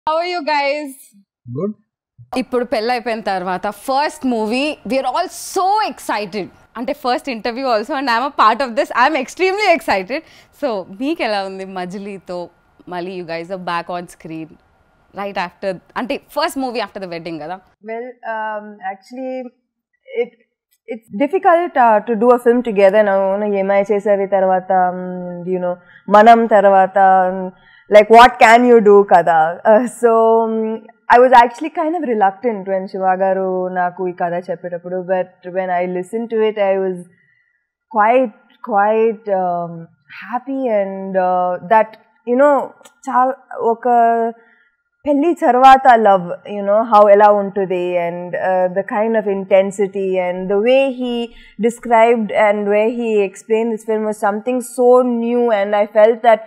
How are you guys? Good. ఇప్పుడు పెళ్ళి అయిపోయిన తర్వాత first movie we are all so excited అంటే first interview also and I'm a part of this I'm extremely excited so మీకు ఎలా ఉంది మజిలీతో మళ్ళీ you guys are back on screen right after అంటే first movie after the wedding కదా Well, actually, it's difficult to do a film together now. Yemai chesavi tarvata, manam tarvata, like what can you do kada? So I was actually kind of reluctant when Shiva garu naku ee kada cheppetappudu, but when I listened to it, I was quite happy and that oka పెళ్లి తర్వాత love, how ఎలా ఉంటుంది and the kind of intensity and the way he described and where he explained this film was something so new, and I felt that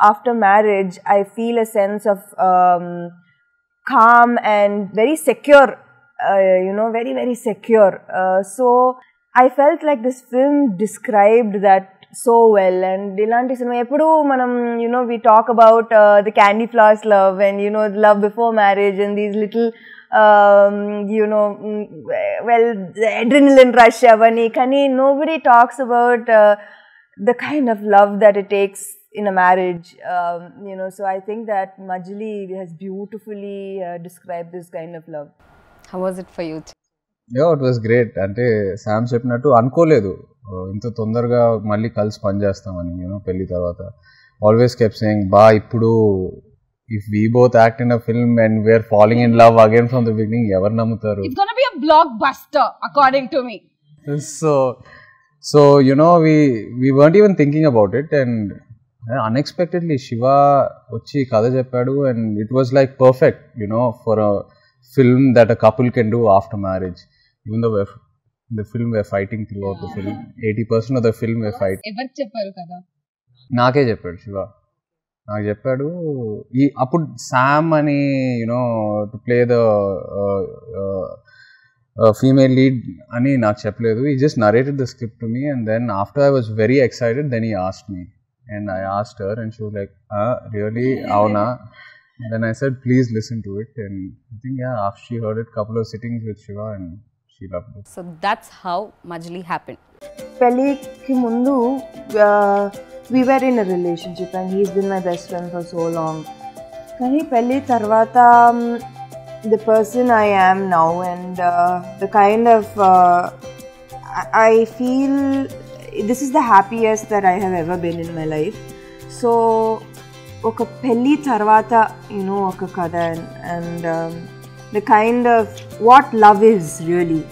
after marriage I feel a sense of calm and very secure, very very secure, so I felt like this film described that so well. And ilanti cinema eppudu manam we talk about the candy floss love and love before marriage and these little well, the adrenaline rush avani, kani nobody talks about the kind of love that it takes in a marriage, so I think that Majli has beautifully described this kind of love. How was it for you? Yeah, it was great. అంటే Sam చెప్పినట్టు అనుకోలేదు ఇంత తొందరగా మళ్ళీ కలిసి పనిచేస్తామని పెళ్లి తర్వాత. ఆల్వేస్ కెప్ సేయింగ్ బా ఇప్పుడు if we both act in a film and we are following in love again from the beginning ఎవరు నమ్ముతారు? It's going to be a blockbuster according to me. So we weren't even thinking about it, and unexpectedly Shiva వచ్చి కథ చెప్పాడు and it was like perfect for a film that a couple can do after marriage. Even though the film we're fighting throughout the film, 80% of the film we're fighting. ఎవరు చెప్పారు కదా? నాకే చెప్పాడు శివ. నాకు చెప్పాడు అప్పుడు శామ్ అని to play the female lead అని నాకు చెప్పలేదు. He just narrated the script to me, and then after I was very excited, then he asked me and I asked her and she was like, really? Avuna? Then I said, please listen to it, and I think after she heard it, couple of sittings with Shiva and she loved it. So that's how Majli happened. Pelliki mundu we were in a relationship and he's been my best friend for so long. Kani pelli tarvata the person I am now and the kind of I feel this is the happiest that I have ever been in my life. So oka pelli tarvata oka kada and the kind of what love is really.